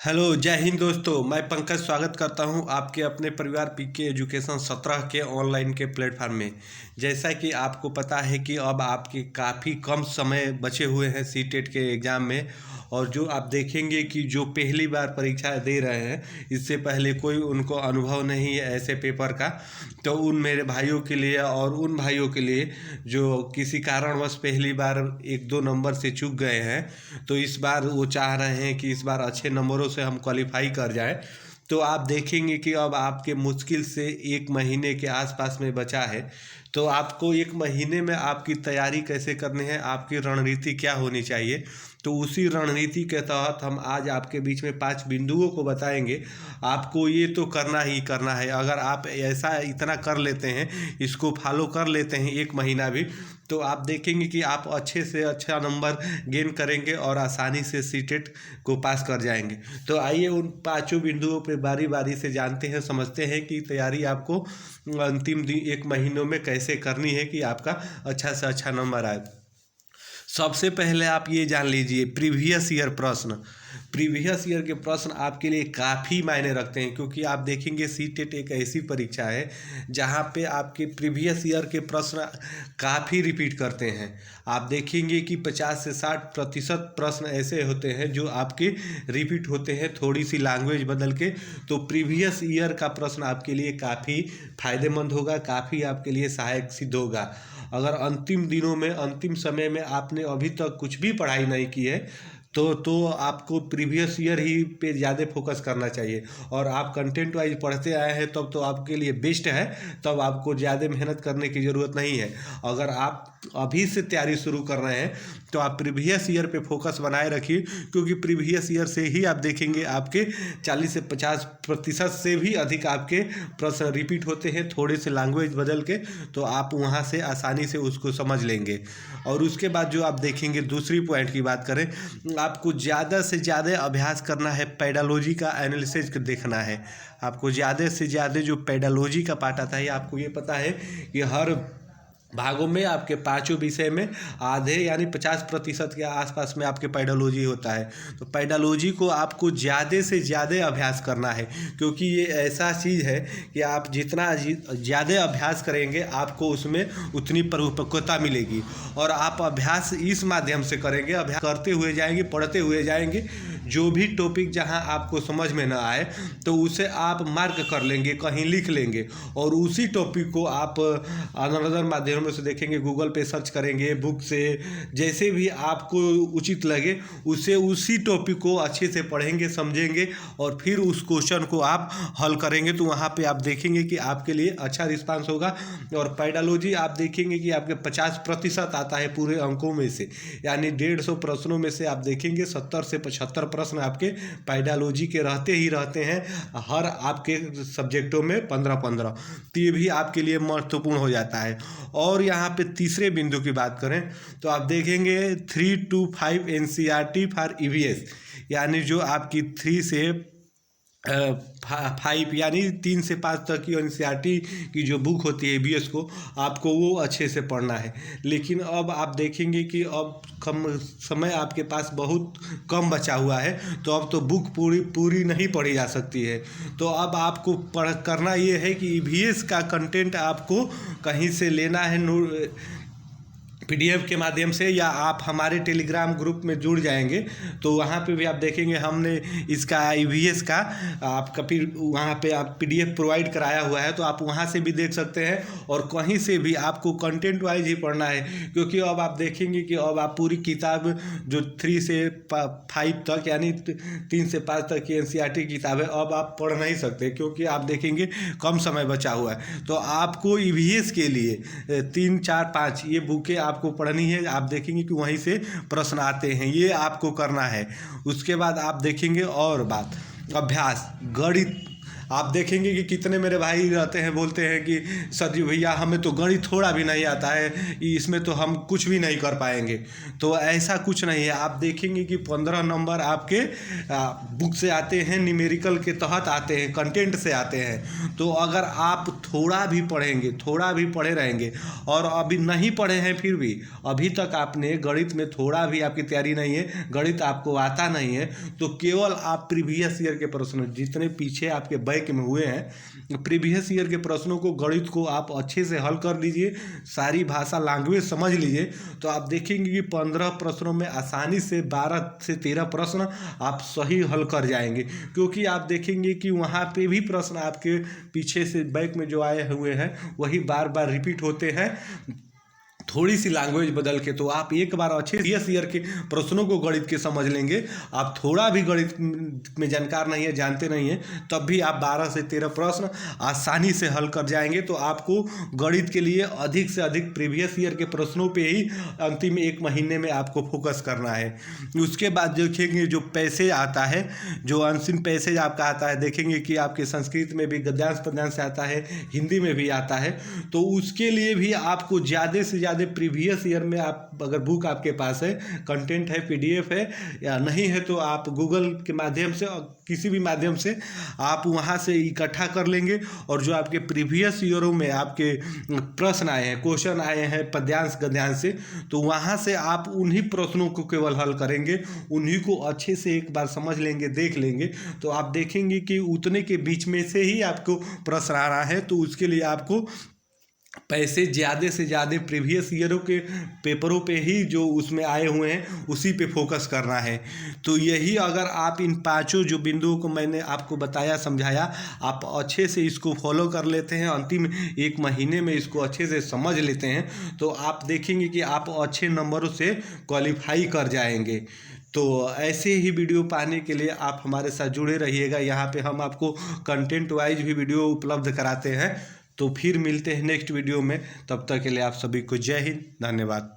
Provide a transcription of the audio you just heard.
Hello, जय हिंद दोस्तों। मैं पंकज स्वागत करता हूं आपके अपने परिवार पीके एजुकेशन 17 के ऑनलाइन के प्लेटफार्म में। जैसा कि आपको पता है कि अब आपके काफ़ी कम समय बचे हुए हैं सीटेट के एग्ज़ाम में। और जो आप देखेंगे कि जो पहली बार परीक्षा दे रहे हैं, इससे पहले कोई उनको अनुभव नहीं है ऐसे पेपर का, तो उन मेरे भाइयों के लिए और उन भाइयों के लिए जो किसी कारणवश पहली बार 1-2 नंबर से चूक गए हैं, तो इस बार वो चाह रहे हैं कि इस बार अच्छे नंबरों से हम क्वालिफाई कर जाए। तो आप देखेंगे कि अब आपके मुश्किल से 1 महीने के आसपास में बचा है। तो आपको 1 महीने में आपकी तैयारी कैसे करनी है, आपकी रणनीति क्या होनी चाहिए, तो उसी रणनीति के तहत हम आज आपके बीच में 5 बिंदुओं को बताएंगे। आपको ये तो करना ही करना है। अगर आप ऐसा इतना कर लेते हैं, इसको फॉलो कर लेते हैं 1 महीना भी, तो आप देखेंगे कि आप अच्छे से अच्छा नंबर गेन करेंगे और आसानी से सीटेट को पास कर जाएंगे। तो आइए उन 5 बिंदुओं पे बारी बारी से जानते हैं, समझते हैं कि तैयारी आपको अंतिम 1 महीनों में कैसे करनी है कि आपका अच्छा से अच्छा नंबर आए। सबसे पहले आप ये जान लीजिए, प्रीवियस ईयर प्रश्न। प्रीवियस ईयर के प्रश्न आपके लिए काफ़ी मायने रखते हैं, क्योंकि आप देखेंगे सीटेट एक ऐसी परीक्षा है जहाँ पे आपके प्रीवियस ईयर के प्रश्न काफ़ी रिपीट करते हैं। आप देखेंगे कि 50 से 60% प्रश्न ऐसे होते हैं जो आपके रिपीट होते हैं, थोड़ी सी लैंग्वेज बदल के। तो प्रीवियस ईयर का प्रश्न आपके लिए काफ़ी फायदेमंद होगा, काफ़ी आपके लिए सहायक सिद्ध होगा। अगर अंतिम दिनों में, अंतिम समय में आपने अभी तक कुछ भी पढ़ाई नहीं की है, तो आपको प्रीवियस ईयर ही पे ज़्यादा फोकस करना चाहिए। और आप कंटेंट वाइज पढ़ते आए हैं तब तो आपके लिए बेस्ट है, तब आपको ज़्यादा मेहनत करने की ज़रूरत नहीं है। अगर आप अभी से तैयारी शुरू कर रहे हैं तो आप प्रीवियस ईयर पे फोकस बनाए रखिए, क्योंकि प्रीवियस ईयर से ही आप देखेंगे आपके 40 से 50% से भी अधिक आपके प्रश्न रिपीट होते हैं, थोड़े से लैंग्वेज बदल के। तो आप वहाँ से आसानी से उसको समझ लेंगे। और उसके बाद जो आप देखेंगे, दूसरी पॉइंट की बात करें, आपको ज़्यादा से ज़्यादा अभ्यास करना है, पेडालॉजी का एनालिसिस देखना है। आपको ज़्यादा से ज़्यादा जो पेडालॉजी का पार्ट आता है, आपको ये पता है कि हर भागों में आपके 5 विषय में आधे यानी 50% के आसपास में आपके पेडालॉजी होता है। तो पेडालॉजी को आपको ज़्यादा से ज़्यादा अभ्यास करना है, क्योंकि ये ऐसा चीज़ है कि आप जितना ज़्यादा अभ्यास करेंगे आपको उसमें उतनी परिपक्वता मिलेगी। और आप अभ्यास इस माध्यम से करेंगे, अभ्यास करते हुए जाएंगे, पढ़ते हुए जाएंगे। जो भी टॉपिक जहां आपको समझ में ना आए तो उसे आप मार्क कर लेंगे, कहीं लिख लेंगे, और उसी टॉपिक को आप अनदर माध्यमों से देखेंगे, गूगल पे सर्च करेंगे, बुक से, जैसे भी आपको उचित लगे उसे उसी टॉपिक को अच्छे से पढ़ेंगे, समझेंगे, और फिर उस क्वेश्चन को आप हल करेंगे। तो वहाँ पे आप देखेंगे कि आपके लिए अच्छा रिस्पांस होगा। और पेडालॉजी आप देखेंगे कि आपके 50% आता है पूरे अंकों में से, यानी 150 प्रश्नों में से आप देखेंगे 70 से 75 प्रश्न आपके पेडालॉजी के रहते ही रहते हैं, हर आपके सब्जेक्टों में 15-15। तो ये भी आपके लिए महत्वपूर्ण हो जाता है। और यहाँ पे तीसरे बिंदु की बात करें तो आप देखेंगे 3 to 5 NCERT फॉर EVS, यानी जो आपकी 3 से 5 यानी 3 से 5 तक की NCERT की जो बुक होती है EVS को, आपको वो अच्छे से पढ़ना है। लेकिन अब आप देखेंगे कि अब कम समय आपके पास बहुत कम बचा हुआ है, तो अब तो बुक पूरी नहीं पढ़ी जा सकती है। तो अब आपको करना ये है कि EVS का कंटेंट आपको कहीं से लेना है, PDF के माध्यम से, या आप हमारे टेलीग्राम ग्रुप में जुड़ जाएंगे तो वहाँ पे भी आप देखेंगे हमने इसका EVS का आपका फिर वहाँ पे आप PDF प्रोवाइड कराया हुआ है, तो आप वहाँ से भी देख सकते हैं। और कहीं से भी आपको कंटेंट वाइज ही पढ़ना है, क्योंकि अब आप देखेंगे कि अब आप पूरी किताब जो 3 से 5 तक यानी 3 से 5 तक की NCERT किताब है, अब आप पढ़ नहीं सकते, क्योंकि आप देखेंगे कम समय बचा हुआ है। तो आपको EVS के लिए 3, 4, 5 ये बुकें आपको पढ़नी है। आप देखेंगे कि वहीं से प्रश्न आते हैं, ये आपको करना है। उसके बाद आप देखेंगे और बात, अभ्यास, गणित। आप देखेंगे कि कितने मेरे भाई रहते हैं, बोलते हैं कि सर जी भैया हमें तो गणित थोड़ा भी नहीं आता है, इसमें तो हम कुछ भी नहीं कर पाएंगे। तो ऐसा कुछ नहीं है। आप देखेंगे कि 15 नंबर आपके बुक से आते हैं, न्यूमेरिकल के तहत आते हैं, कंटेंट से आते हैं। तो अगर आप थोड़ा भी पढ़ेंगे, थोड़ा भी पढ़े रहेंगे, और अभी नहीं पढ़े हैं फिर भी अभी तक आपने गणित में थोड़ा भी आपकी तैयारी नहीं है, गणित आपको आता नहीं है, तो केवल आप प्रीवियस ईयर के प्रश्न जितने पीछे आपके बैक में हुए हैं, प्रीवियस ईयर के प्रश्नों को, गणित को आप अच्छे से हल कर लीजिए, सारी भाषा लैंग्वेज समझ लीजिए, तो आप देखेंगे कि 15 प्रश्नों में आसानी से 12 से 13 प्रश्न आप सही हल कर जाएंगे। क्योंकि आप देखेंगे कि वहाँ पे भी प्रश्न आपके पीछे से बैक में जो आए हुए हैं वही बार बार रिपीट होते हैं, थोड़ी सी लैंग्वेज बदल के। तो आप एक बार अच्छे प्रीवियस ईयर के प्रश्नों को गणित के समझ लेंगे। आप थोड़ा भी गणित में जानकार नहीं है, जानते नहीं हैं, तब भी आप 12 से 13 प्रश्न आसानी से हल कर जाएंगे। तो आपको गणित के लिए अधिक से अधिक प्रीवियस ईयर के प्रश्नों पे ही अंतिम 1 महीने में आपको फोकस करना है। उसके बाद देखेंगे जो पैसेज आता है, जो अनसीन पैसेज आपका आता है, देखेंगे कि आपके संस्कृत में भी गद्यांश पद्यांश से आता है, हिंदी में भी आता है। तो उसके लिए भी आपको ज़्यादा से ज़्यादा प्रीवियस ईयर में, आप अगर बुक आपके पास है, कंटेंट है, पीडीएफ है या नहीं है, तो आप गूगल के माध्यम से और किसी भी माध्यम से आप वहां से इकट्ठा कर लेंगे। और जो आपके प्रीवियस ईयरों में आपके प्रश्न आए हैं, क्वेश्चन आए हैं पद्यांश गद्यांश से, तो वहां से आप उन्हीं प्रश्नों को केवल हल करेंगे, उन्हीं को अच्छे से एक बार समझ लेंगे, देख लेंगे। तो आप देखेंगे कि उतने के बीच में से ही आपको प्रश्न आ रहा है। तो उसके लिए आपको पैसे ज़्यादा से ज़्यादा प्रीवियस ईयरों के पेपरों पे ही जो उसमें आए हुए हैं उसी पे फोकस करना है। तो यही अगर आप इन 5 जो बिंदुओं को मैंने आपको बताया, समझाया, आप अच्छे से इसको फॉलो कर लेते हैं, अंतिम 1 महीने में इसको अच्छे से समझ लेते हैं, तो आप देखेंगे कि आप अच्छे नंबरों से क्वालिफाई कर जाएंगे। तो ऐसे ही वीडियो पाने के लिए आप हमारे साथ जुड़े रहिएगा। यहाँ पे हम आपको कंटेंट वाइज भी वीडियो उपलब्ध कराते हैं। तो फिर मिलते हैं नेक्स्ट वीडियो में, तब तक के लिए आप सभी को जय हिंद, धन्यवाद।